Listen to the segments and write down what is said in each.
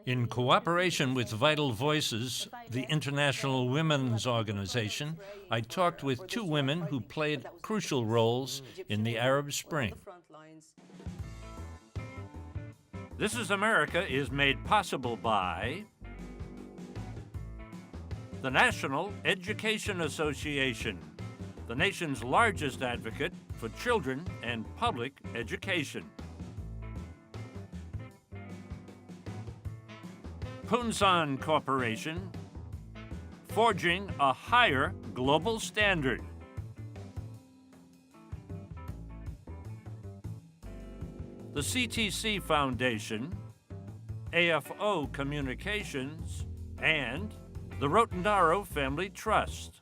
In cooperation with Vital Voices, the International Women's Organization, I talked with two women who played crucial roles in the Arab Spring. This is America is made possible by the National Education Association, the nation's largest advocate for children and public education. Punsan Corporation, forging a higher global standard. The CTC Foundation, AFO Communications, and the Rotendaro Family Trust.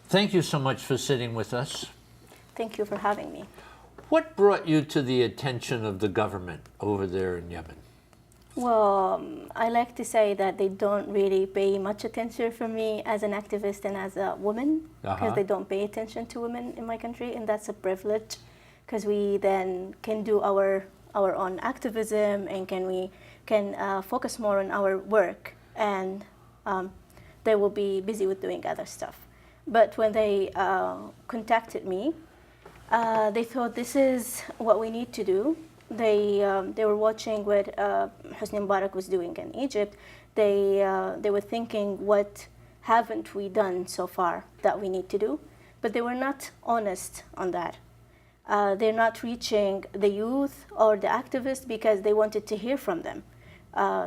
Thank you so much for sitting with us. Thank you for having me. What brought you to the attention of the government over there in Yemen? Well, I like to say that they don't really pay much attention for me as an activist and as a woman, because they don't pay attention to women in my country, and that's a privilege, because we then can do our own activism and can focus more on our work, and they will be busy with doing other stuff. But when they contacted me, they thought this is what we need to do. They were watching what Hosni Mubarak was doing in Egypt. They were thinking, what haven't we done so far that we need to do? But they were not honest on that. They're not reaching the youth or the activists because they wanted to hear from them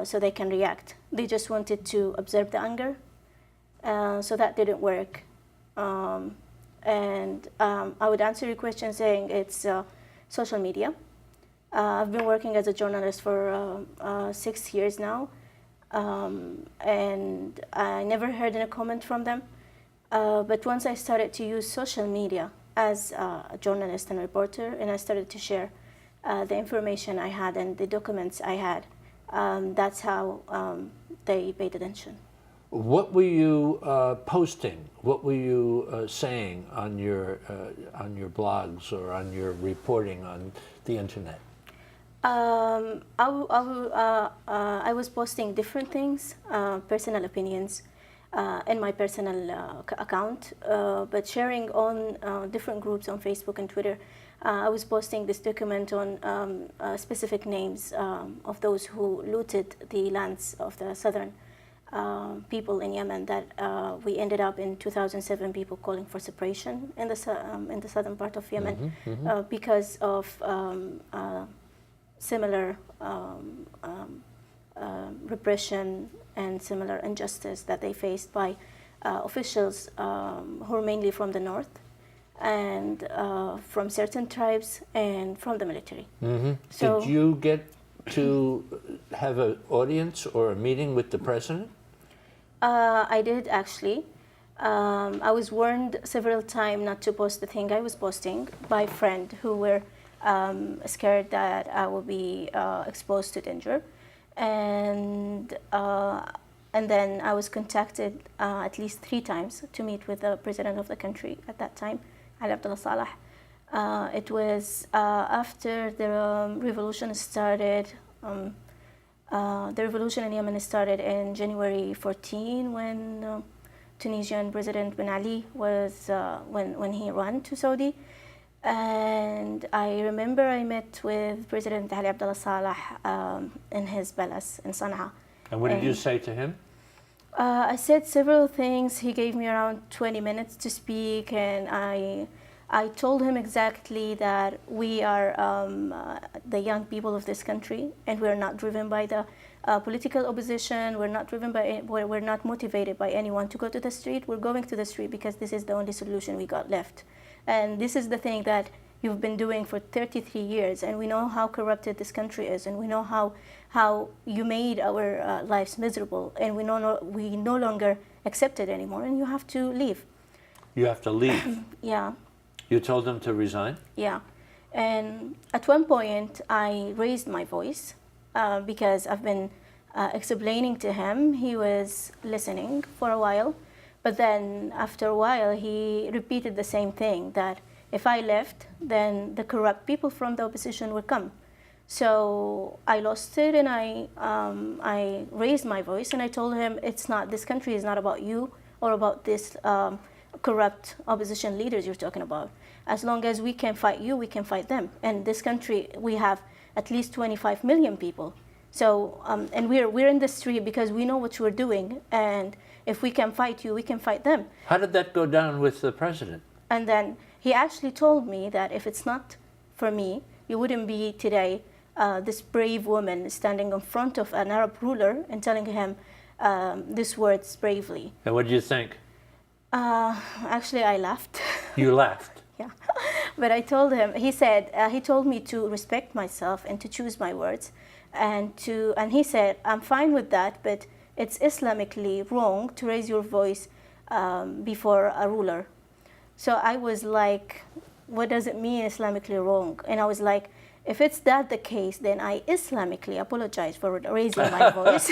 so they can react. They just wanted to observe the anger, so that didn't work. And I would answer your question saying it's social media. I've been working as a journalist for 6 years now, and I never heard any comment from them. But once I started to use social media as a journalist and reporter, and I started to share the information I had and the documents I had, that's how they paid attention. What were you posting? What were you saying on your blogs or on your reporting on the internet? I was posting different things, personal opinions, in my personal account, but sharing on different groups on Facebook and Twitter. I was posting this document on specific names of those who looted the lands of the southern people in Yemen, that we ended up in 2007 people calling for separation in the southern part of Yemen, because of similar repression and similar injustice that they faced by officials who are mainly from the north and from certain tribes and from the military. So, did you get to have an audience or a meeting with the president? I did, actually. I was warned several times not to post the thing I was posting by friends who were scared that I will be exposed to danger, and then I was contacted at least 3 times to meet with the president of the country at that time, Ali Abdullah Saleh. It was after the revolution started. The revolution in Yemen started in January 14 when Tunisian President Ben Ali was when he ran to Saudi. And I remember I met with President Ali Abdullah Saleh in his palace in Sana'a. And what did you say to him? I said several things. He gave me around 20 minutes to speak, and I told him exactly that we are the young people of this country, and we're not driven by the political opposition. We're not motivated by anyone to go to the street. We're going to the street because this is the only solution we got left. And this is the thing that you've been doing for 33 years, and we know how corrupted this country is, and we know how you made our lives miserable, and we no longer accept it anymore, and you have to leave. You have to leave? Yeah. You told them to resign? Yeah. And at one point, I raised my voice because I've been explaining to him. He was listening for a while. But then after a while, he repeated the same thing, that if I left, then the corrupt people from the opposition would come. So I lost it, and I raised my voice, and I told him, this country is not about you or about this corrupt opposition leaders you're talking about. As long as we can fight you, we can fight them. And this country, we have at least 25 million people. So, and we're in the street because we know what you're doing, and if we can fight you, we can fight them. How did that go down with the president? And then he actually told me that if it's not for me, you wouldn't be today this brave woman standing in front of an Arab ruler and telling him these words bravely. And what did you think? Actually, I laughed. You laughed? Yeah. But I told him, he told me to respect myself and to choose my words. And he said, I'm fine with that, but it's Islamically wrong to raise your voice before a ruler. So I was like, what does it mean Islamically wrong? And I was like, if it's that the case, then I Islamically apologize for raising my voice.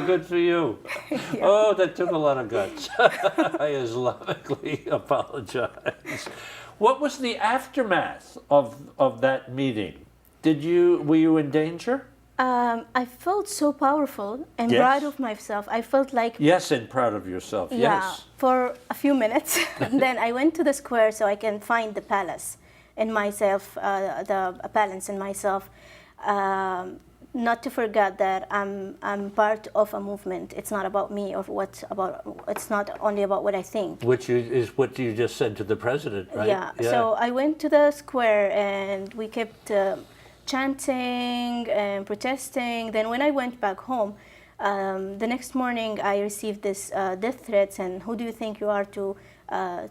Good for you. Yeah. Oh, that took a lot of guts. I Islamically apologize. What was the aftermath of that meeting? Were you in danger? I felt so powerful and proud of myself. I felt like... Yes, and proud of yourself, yes. For a few minutes. And then I went to the square so I can find the palace in myself, the balance in myself. Not to forget that I'm part of a movement. It's not about me or it's not only about what I think. Which is what you just said to the president, right? Yeah. So I went to the square and we kept chanting and protesting. Then when I went back home, the next morning I received this death threats, and who do you think you are to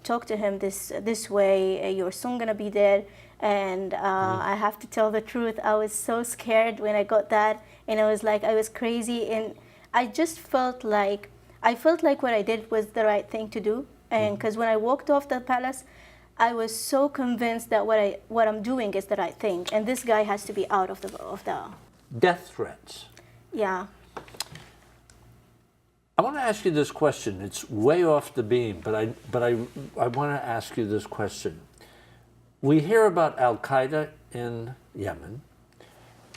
talk to him this way? You're soon gonna be dead. And I have to tell the truth, I was so scared when I got that, and I was like, I was crazy, and I just felt like what I did was the right thing to do. And because when I walked off the palace, I was so convinced that what I'm doing is the right thing, and this guy has to be out of the death threats. Yeah. I want to ask you this question. It's way off the beam, but I want to ask you this question. We hear about Al-Qaeda in Yemen,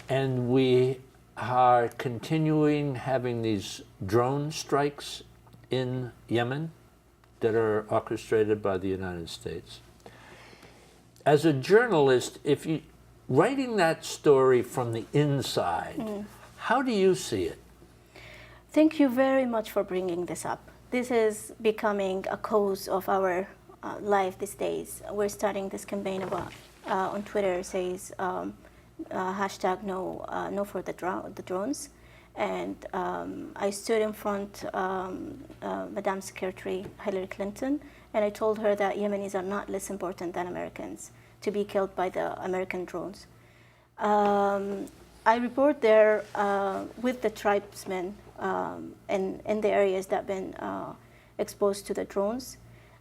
and we are continuing having these drone strikes in Yemen that are orchestrated by the United States. As a journalist, if you writing that story from the inside, how do you see it? Thank you very much for bringing this up. This is becoming a cause of our life these days. We're starting this campaign about on Twitter says hashtag no for the drones, and I stood in front Madam Secretary Hillary Clinton, and I told her that Yemenis are not less important than Americans to be killed by the American drones. I report there with the tribesmen in the areas that have been exposed to the drones.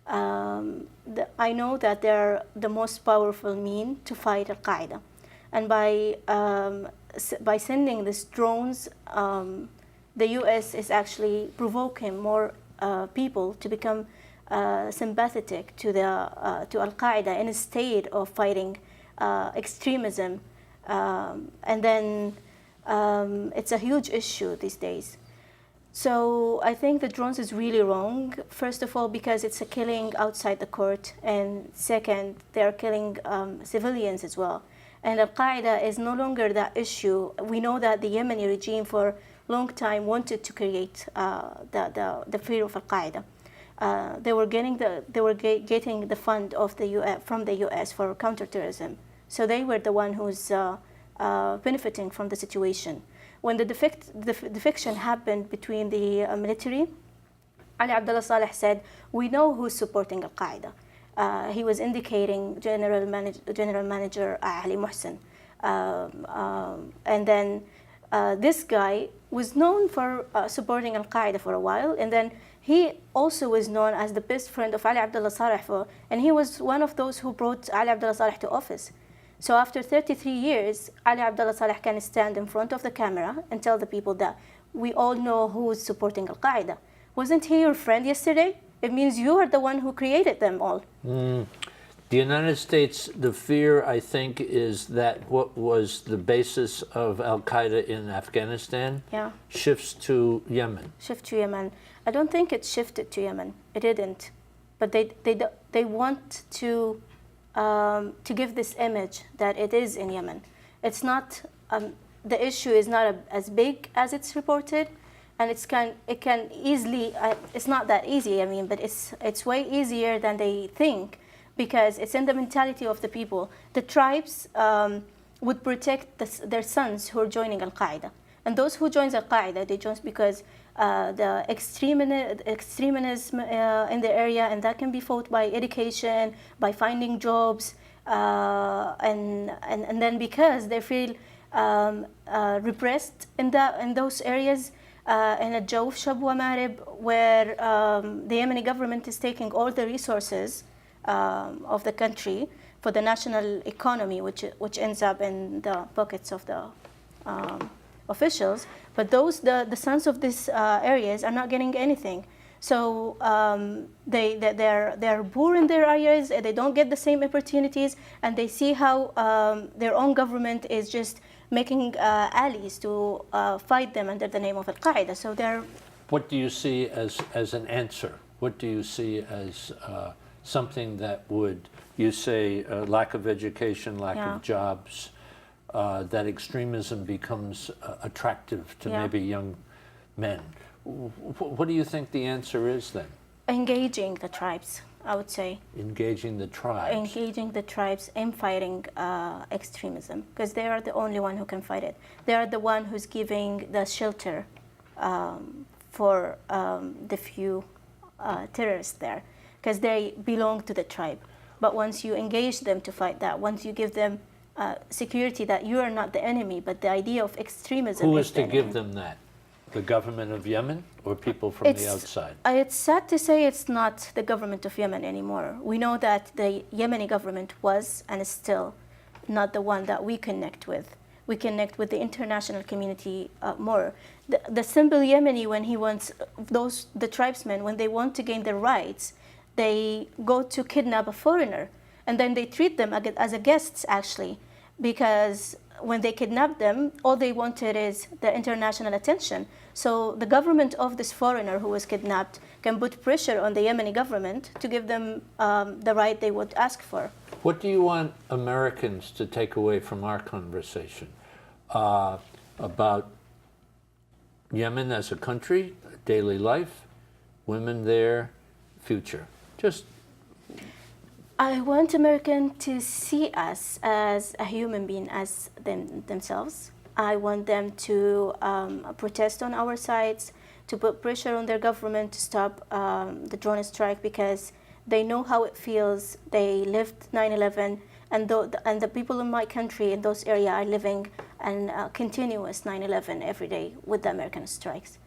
I know that they're the most powerful mean to fight Al-Qaeda, and by sending these drones, the U.S. is actually provoking more people to become sympathetic to Al-Qaeda instead of fighting extremism, and then it's a huge issue these days. So I think the drones is really wrong. First of all, because it's a killing outside the court, and second, they're killing civilians as well. And Al-Qaeda is no longer that issue. We know that the Yemeni regime for a long time wanted to create the fear of Al-Qaeda. They were getting the fund of from the U.S. for counterterrorism. So they were the one who's benefiting from the situation. When the defection happened between the military, Ali Abdullah Saleh said, "We know who's supporting Al-Qaeda." He was indicating General Manager Ali Mohsen, and then this guy was known for supporting Al-Qaeda for a while, and then he also was known as the best friend of Ali Abdullah Saleh, and he was one of those who brought Ali Abdullah Saleh to office. So after 33 years, Ali Abdullah Saleh can stand in front of the camera and tell the people that we all know who is supporting Al-Qaeda. Wasn't he your friend yesterday? It means you are the one who created them all. The United States, the fear, I think, is that what was the basis of Al-Qaeda in Afghanistan shifts to Yemen. Shift to Yemen. I don't think it shifted to Yemen. It didn't. But they want to give this image that it is in Yemen. It's not, the issue is not as big as it's reported, and it can easily, it's not that easy, I mean, but it's way easier than they think, because it's in the mentality of the people. The tribes would protect their sons who are joining Al-Qaeda. And those who join Al-Qaeda, they join because the extremism in the area, and that can be fought by education, by finding jobs, and then because they feel repressed in those areas, in Al-Jawf, Shabwa, Marib, where the Yemeni government is taking all the resources of the country for the national economy, which ends up in the pockets of the officials. But the sons of these areas are not getting anything. So they're poor in their areas, and they don't get the same opportunities, and they see how their own government is just making allies to fight them under the name of Al-Qaeda. So they're... What do you see as an answer? What do you see as something that would, you say, lack of education, lack of jobs, that extremism becomes attractive to maybe young men? What do you think the answer is then? Engaging the tribes, I would say. Engaging the tribes. Engaging the tribes in fighting extremism, because they are the only one who can fight it. They are the one who's giving the shelter for the few terrorists there, because they belong to the tribe. But once you engage them to fight that, once you give them security that you are not the enemy, but the idea of extremism. Who is to give them that? The government of Yemen or people from the outside? It's sad to say it's not the government of Yemen anymore. We know that the Yemeni government was and is still not the one that we connect with. We connect with the international community more. The simple Yemeni, when he wants the tribesmen, when they want to gain their rights, they go to kidnap a foreigner, and then they treat them as a guests, actually, because when they kidnap them, all they wanted is the international attention. So the government of this foreigner who was kidnapped can put pressure on the Yemeni government to give them the right they would ask for. What do you want Americans to take away from our conversation about Yemen as a country, daily life, women there, future? Just... I want Americans to see us as a human being, as themselves. I want them to protest on our sides, to put pressure on their government to stop the drone strike, because they know how it feels. They lived 9/11, and the people in my country in those areas are living a continuous 9/11 every day with the American strikes.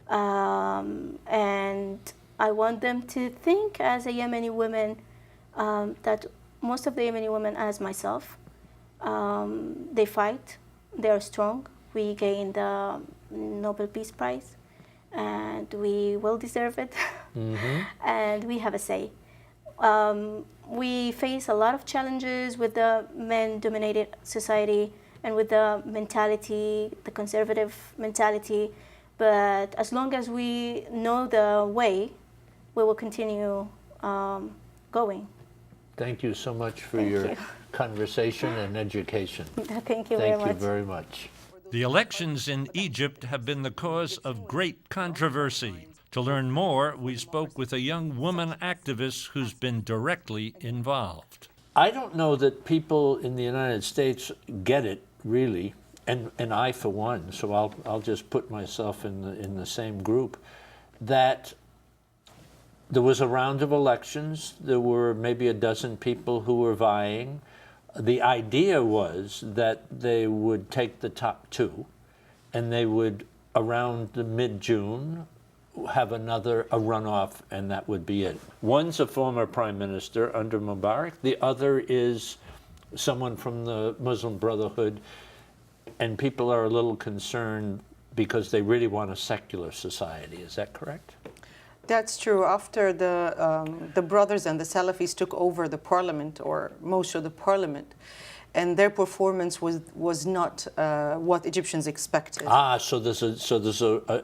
And I want them to think as a Yemeni woman, that most of the Yemeni women, as myself, they fight, they are strong. We gained the Nobel Peace Prize, and we will deserve it, and we have a say. We face a lot of challenges with the men-dominated society and with the mentality, the conservative mentality, but as long as we know the way, we will continue going. Thank you so much for your conversation and education. Thank you very much. Thank you very much. The elections in Egypt have been the cause of great controversy. To learn more, we spoke with a young woman activist who's been directly involved. I don't know that people in the United States get it, really, and I for one, so I'll just put myself in the same group, that there was a round of elections. There were maybe a dozen people who were vying. The idea was that they would take the top two, and they would, around the mid-June, have a runoff, and that would be it. One's a former prime minister under Mubarak. The other is someone from the Muslim Brotherhood, and people are a little concerned because they really want a secular society. Is that correct? That's true. After the brothers and the Salafis took over the parliament, or most of the parliament, and their performance was not what Egyptians expected. So there's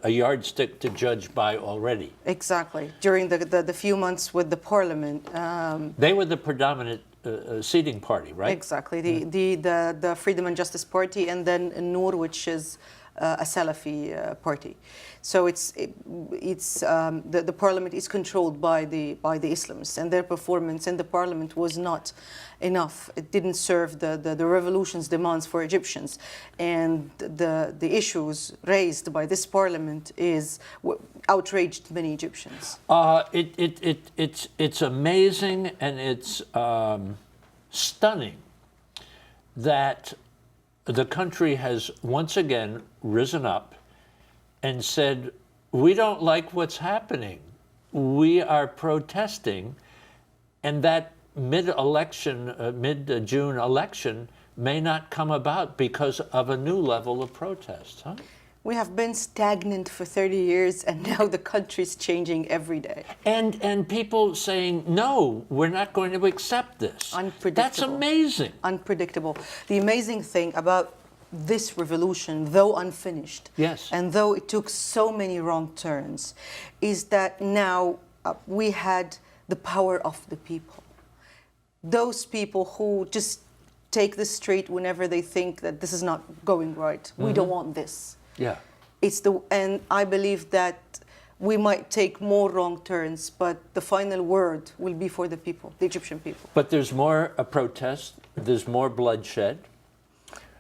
a yardstick to judge by already. Exactly. During the few months with the parliament, they were the predominant seating party, right? Exactly. The Freedom and Justice Party, and then Noor, which is a Salafi party. So the parliament is controlled by the Islamists, and their performance in the parliament was not enough. It didn't serve the revolution's demands for Egyptians, and the issues raised by this parliament outraged many Egyptians. It's amazing, and it's stunning that the country has once again risen up and said, we don't like what's happening. We are protesting, and that mid-June election may not come about because of a new level of protest, huh? We have been stagnant for 30 years, and now the country's changing every day. And people saying, no, we're not going to accept this. Unpredictable. That's amazing. Unpredictable. The amazing thing about this revolution, though unfinished, yes, and though it took so many wrong turns, is that now we had the power of the people. Those people who just take the street whenever they think that this is not going right. We don't want this. Yeah. And I believe that we might take more wrong turns, but the final word will be for the people, the Egyptian people. But there's more protest, there's more bloodshed.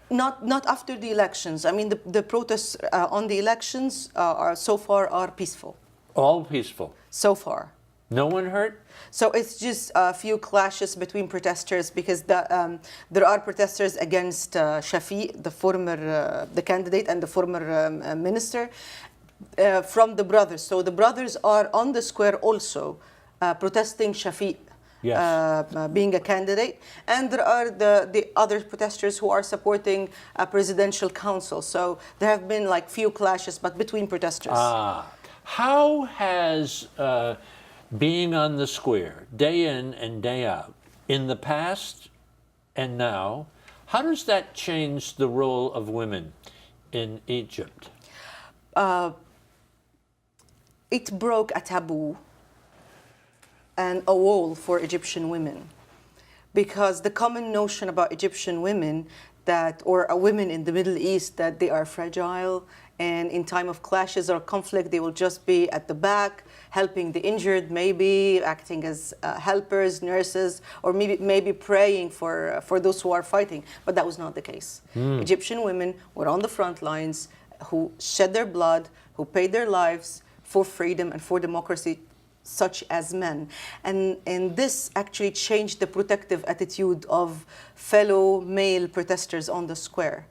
Not after the elections. I mean, the protests on the elections so far are peaceful. All peaceful? So far. No one hurt? So it's just a few clashes between protesters, because there are protesters against Shafi, the candidate and the former minister, from the brothers. So the brothers are on the square also protesting Shafi. Yes. Being a candidate, and there are the other protesters who are supporting a presidential council. So there have been like few clashes, but between protesters. How has being on the square day in and day out, in the past and now, how does that change the role of women in Egypt? It broke a taboo and a wall for Egyptian women, because the common notion about Egyptian women or women in the Middle East, that they are fragile, and in time of clashes or conflict they will just be at the back helping the injured, maybe acting as helpers, nurses, or maybe praying for those who are fighting. But that was not the case. Egyptian women were on the front lines, who shed their blood, who paid their lives for freedom and for democracy, such as men. And this actually changed the protective attitude of fellow male protesters on the square.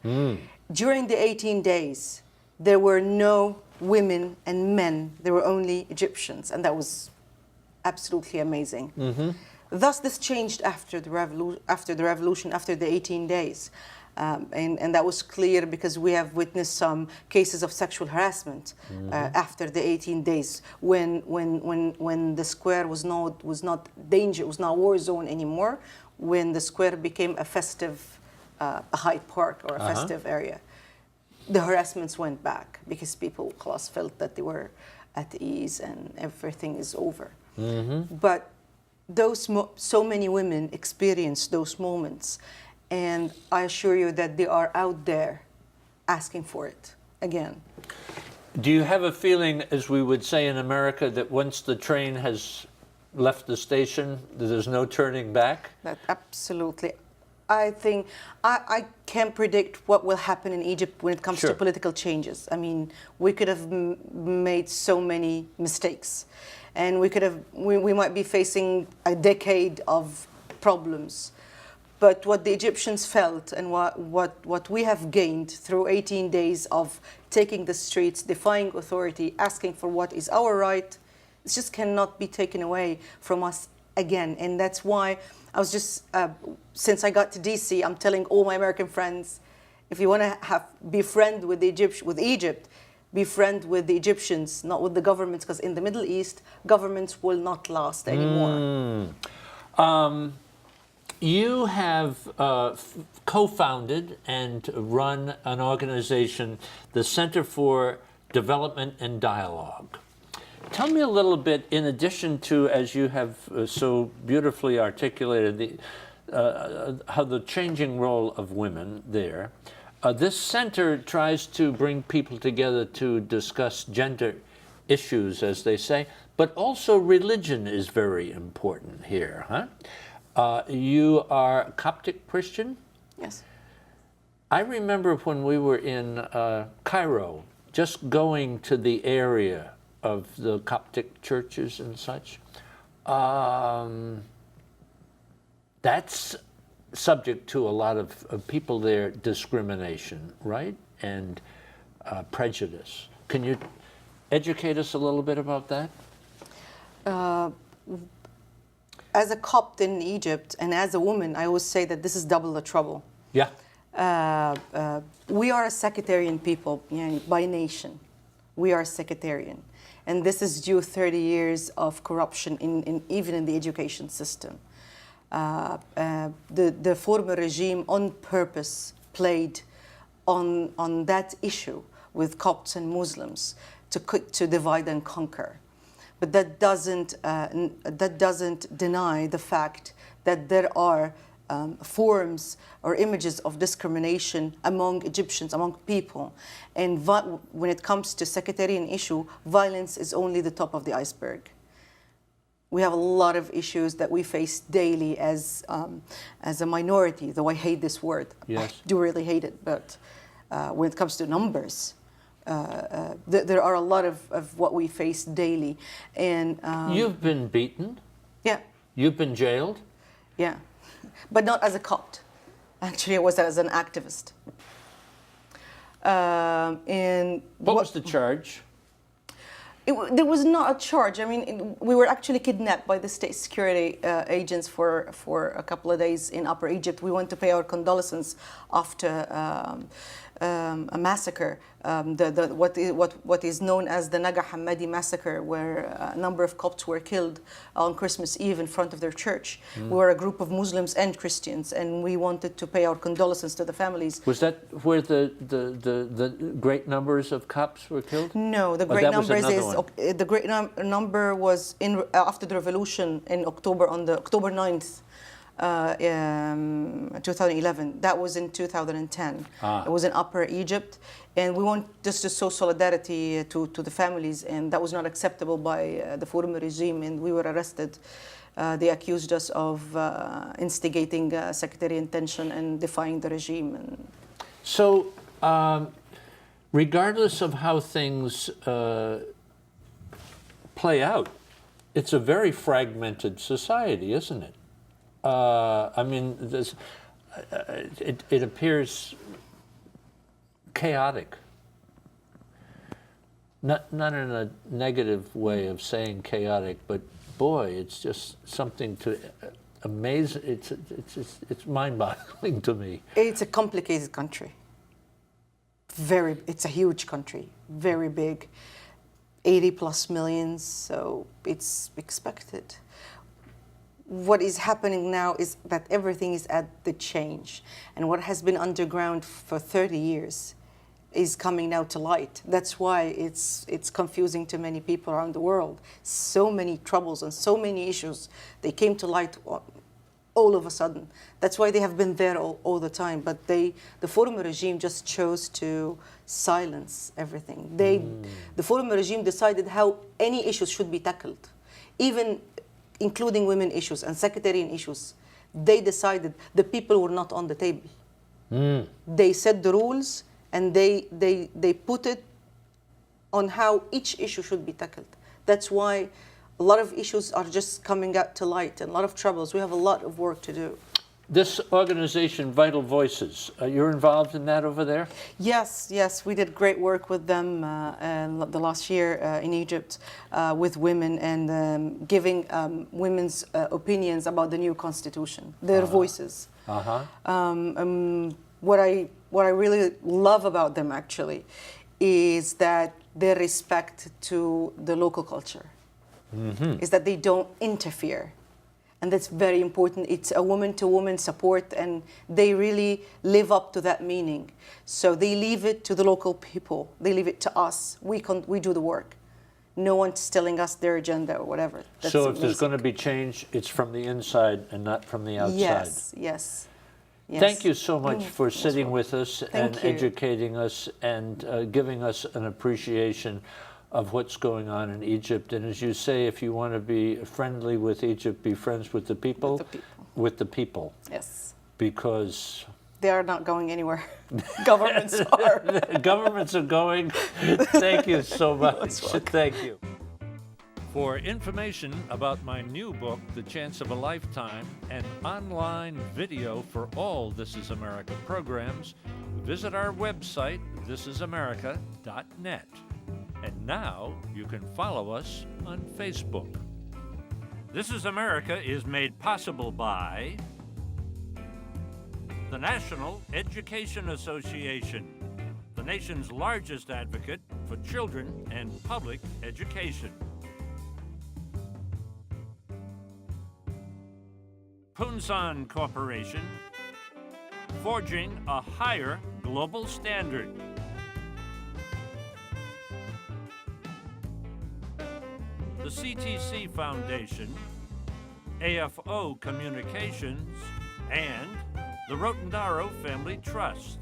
During the 18 days, there were no women and men. There were only Egyptians, and that was absolutely amazing. Thus, this changed after the revolution, after the 18 days. And that was clear because we have witnessed some cases of sexual harassment after the 18 days, when the square was not danger, was not war zone anymore, when the square became a festive, a Hyde Park or a festive area. The harassments went back because people felt that they were at ease and everything is over. But so many women experienced those moments. And I assure you that they are out there asking for it again. Do you have a feeling, as we would say in America, that once the train has left the station, there's no turning back? Absolutely. I think I can't predict what will happen in Egypt when it comes to political changes. I mean, we could have made so many mistakes, and we might be facing a decade of problems. But what the Egyptians felt and what we have gained through 18 days of taking the streets, defying authority, asking for what is our right, it just cannot be taken away from us again. And that's why I was just, since I got to DC, I'm telling all my American friends, if you want to be friends with Egypt, be friend with the Egyptians, not with the governments, because in the Middle East, governments will not last anymore. You have co-founded and run an organization, the Center for Development and Dialogue. Tell me a little bit, in addition to, as you have so beautifully articulated, how the changing role of women there, this center tries to bring people together to discuss gender issues, as they say, but also religion is very important here, huh? You are Coptic Christian? Yes. I remember when we were in Cairo, just going to the area of the Coptic churches and such. That's subject to a lot of people there, discrimination, right? And prejudice. Can you educate us a little bit about that? As a Copt in Egypt and as a woman, I always say that this is double the trouble. Yeah. We are a sectarian people, by nation. We are sectarian. And this is due 30 years of corruption even in the education system. The former regime on purpose played on that issue with Copts and Muslims to divide and conquer. But that doesn't deny the fact that there are forms or images of discrimination among Egyptians, among people. And when it comes to sectarian issue, violence is only the top of the iceberg. We have a lot of issues that we face daily as a minority, though I hate this word. Yes. I do really hate it, but when it comes to numbers, there are a lot of what we face daily. And You've been beaten? Yeah. You've been jailed? Yeah. But not as a Copt. Actually, it was as an activist. And What was the charge? There was not a charge. I mean, we were actually kidnapped by the state security agents for a couple of days in Upper Egypt. We went to pay our condolences after a massacre, what is known as the Nag Hammadi Massacre, where a number of Copts were killed on Christmas Eve in front of their church. We were a group of Muslims and Christians, and we wanted to pay our condolences to the families. Was that where the great numbers of Copts were killed? No, the great number was after the revolution in October, on the October 9th. 2011. That was in 2010. It was in Upper Egypt, and we want just to show solidarity to the families, and that was not acceptable by the former regime, and we were arrested. They accused us of instigating sectarian tension and defying the regime. So, regardless of how things play out, it's a very fragmented society, isn't it? I mean, it appears chaotic. Not in a negative way of saying chaotic, but boy, it's just something to amaze. It's mind-boggling to me. It's a complicated country. It's a huge country, very big, 80+ million. So it's expected. What is happening now is that everything is at the change, and what has been underground for 30 years is coming now to light. That's why it's confusing to many people around the world. So many troubles and so many issues, they came to light all of a sudden. That's why they have been there all the time, but the former regime just chose to silence everything. The former regime decided how any issues should be tackled, even including women issues and sectarian issues. They decided the people were not on the table. They set the rules, and they put it on how each issue should be tackled. That's why a lot of issues are just coming out to light, and a lot of troubles. We have a lot of work to do. This organization, Vital Voices, you're involved in that over there? Yes, we did great work with them the last year in Egypt with women, and giving women's opinions about the new constitution, their voices. What I really love about them actually is that their respect to the local culture, is that they don't interfere. And that's very important. It's a woman-to-woman support, and they really live up to that meaning. So they leave it to the local people. They leave it to us. We do the work. No one's telling us their agenda or whatever. That's so if amazing. there's going to be change, it's from the inside and not from the outside. Yes, yes. Yes. Thank you so much for sitting with us and you. educating us and giving us an appreciation of what's going on in Egypt. And as you say, if you want to be friendly with Egypt, be friends with the people. With the people. Yes. Because they are not going anywhere. Governments are. Governments are going. Thank you so much. Thank you. For information about my new book, The Chance of a Lifetime, and online video for all This Is America programs, visit our website, thisisamerica.net. And now you can follow us on Facebook. This is America is made possible by the National Education Association, the nation's largest advocate for children and public education. Punsan Corporation, forging a higher global standard. The CTC Foundation, AFO Communications, and the Rotendaro Family Trust.